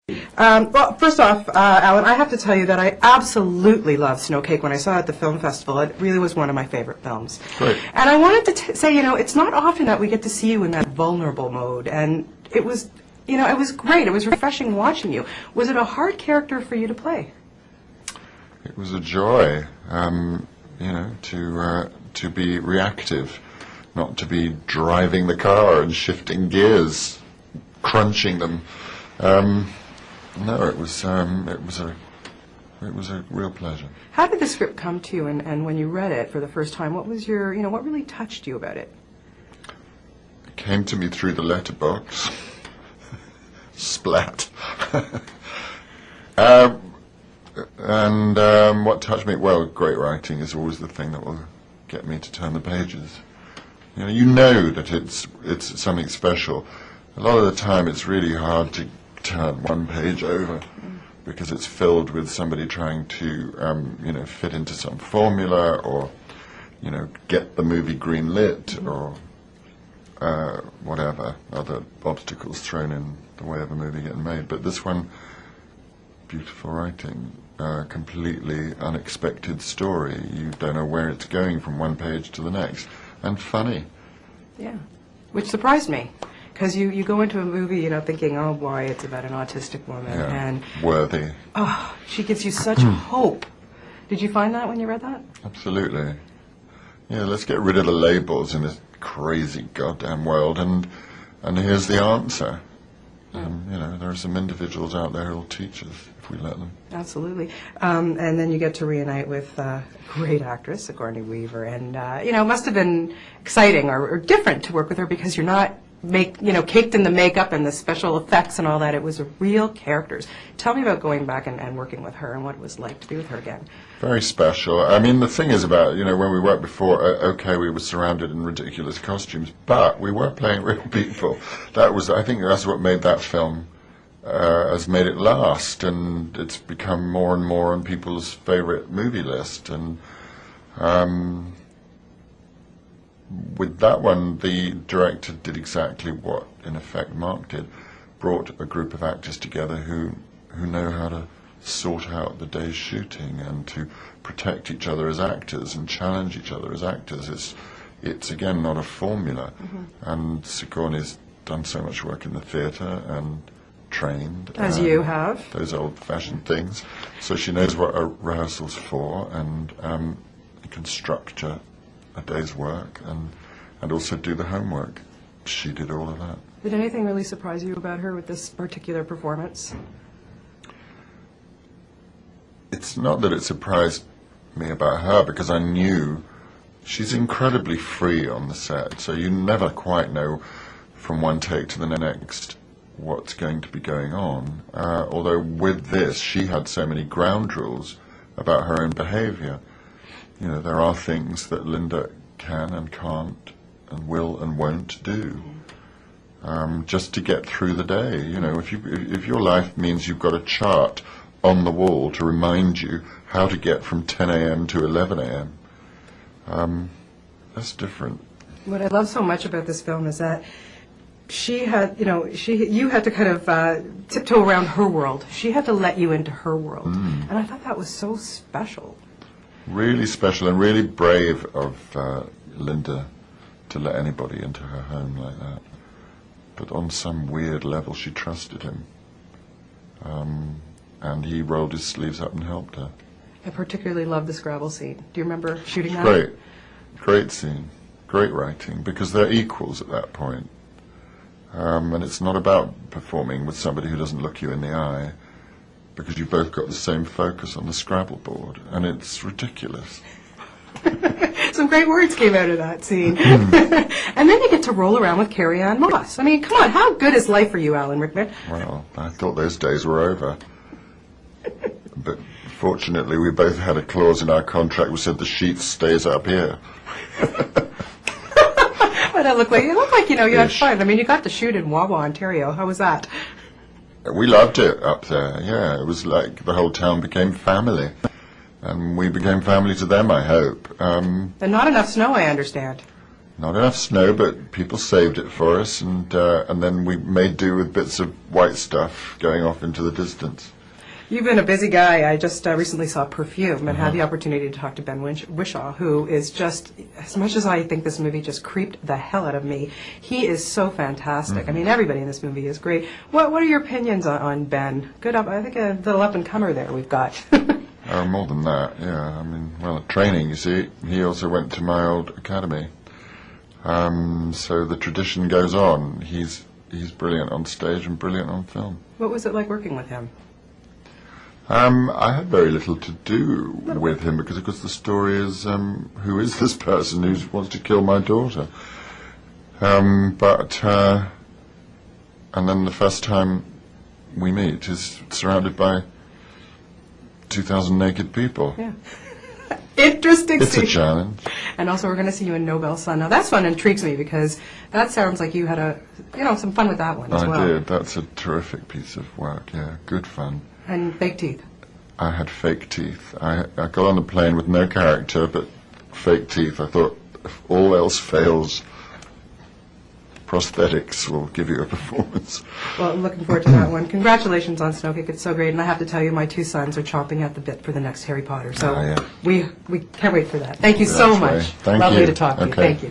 Well, first off, Alan, I have to tell you that I absolutely loved Snowcake when I saw it at the film festival. It really was one of my favorite films. Great. And I wanted to say, it's not often that we get to see you in that vulnerable mode. And it was, it was great. It was refreshing watching you. Was it a hard character for you to play? It was a joy, to be reactive, not to be driving the car and shifting gears, crunching them. No, it was a real pleasure. How did the script come to you, and when you read it for the first time, what was your, what really touched you about it? It came to me through the letterbox. Splat. What touched me? Well, great writing is always the thing that will get me to turn the pages. You know that it's something special. A lot of the time, it's really hard to turn one page over because it's filled with somebody trying to fit into some formula or get the movie green lit or whatever other obstacles thrown in the way of a movie getting made. But this one, beautiful writing, completely unexpected story. You don't know where it's going from one page to the next, and funny. Yeah, which surprised me. Because you go into a movie, thinking, oh boy, it's about an autistic woman, and worthy. Oh, she gives you such hope. Did you find that when you read that? Absolutely. Yeah, let's get rid of the labels in this crazy goddamn world, and here's the answer. There are some individuals out there who'll teach us if we let them. Absolutely. And then you get to reunite with a great actress, Sigourney Weaver, and it must have been exciting or different to work with her because you're not caked in the makeup and the special effects and all that. It was real characters. Tell me about going back and working with her and what it was like to be with her again. Very special. I mean, the thing is about, when we worked before, okay, we were surrounded in ridiculous costumes, but we were playing real people. I think that's what made that film, has made it last, and it's become more and more on people's favorite movie list. And with that one, the director did exactly what, in effect, Mark did. Brought a group of actors together who know how to sort out the day's shooting and to protect each other as actors and challenge each other as actors. It's again, not a formula. And Sigourney's done so much work in the theatre and trained. As you have. Those old-fashioned things. So she knows what a rehearsal's for and can structure a day's work and also do the homework. She did all of that. Did anything really surprise you about her with this particular performance? It's not that it surprised me about her because I knew she's incredibly free on the set, so you never quite know from one take to the next what's going to be going on. Although with this, she had so many ground rules about her own behaviour. There are things that Linda can and can't and will and won't do just to get through the day. If your life means you've got a chart on the wall to remind you how to get from 10 a.m. to 11 a.m., that's different. What I love so much about this film is that you had to kind of tiptoe around her world. She had to let you into her world. And I thought that was so special. Really special and really brave of Linda to let anybody into her home like that. But on some weird level, she trusted him. And he rolled his sleeves up and helped her. I particularly love the Scrabble scene. Do you remember shooting that? Great scene. Great writing, because they're equals at that point. And it's not about performing with somebody who doesn't look you in the eye, because you've both got the same focus on the Scrabble board, and it's ridiculous. Some great words came out of that scene. And then you get to roll around with Carrie-Anne Moss. I mean, come on, how good is life for you, Alan Rickman? Well, I thought those days were over. But fortunately, we both had a clause in our contract which said the sheet stays up here. What did it look like? You look like, you had fun. I mean, you got to shoot in Wawa, Ontario. How was that? We loved it up there, yeah. It was like the whole town became family. And we became family to them, I hope. And not enough snow, I understand. Not enough snow, but people saved it for us, and then we made do with bits of white stuff going off into the distance. You've been a busy guy. I just recently saw Perfume and had the opportunity to talk to Ben Whishaw, who is just, as much as I think this movie just creeped the hell out of me, he is so fantastic. I mean, everybody in this movie is great. What are your opinions on Ben? Good up, I think a little up-and-comer there we've got. More than that, yeah. I mean, well, training, you see. He also went to my old academy. So the tradition goes on. He's brilliant on stage and brilliant on film. What was it like working with him? I had very little to do with him because, of course, the story is who is this person who wants to kill my daughter? And then the first time we meet is surrounded by 2,000 naked people. Yeah. Interesting. It's a challenge. And also, we're going to see you in Nobel Sun. Now, that's one intrigues me because that sounds like you had some fun with that one as well. I did. That's a terrific piece of work. Yeah, good fun. And fake teeth. I had fake teeth. I got on the plane with no character, but fake teeth. I thought, if all else fails, prosthetics will give you a performance. Well, I'm looking forward to that one. Congratulations on Snowcake. It's so great. And I have to tell you, my 2 sons are chomping at the bit for the next Harry Potter. So yeah. we can't wait for that. Thank you so much. Thank Lovely you. to talk to you. Okay. Thank you.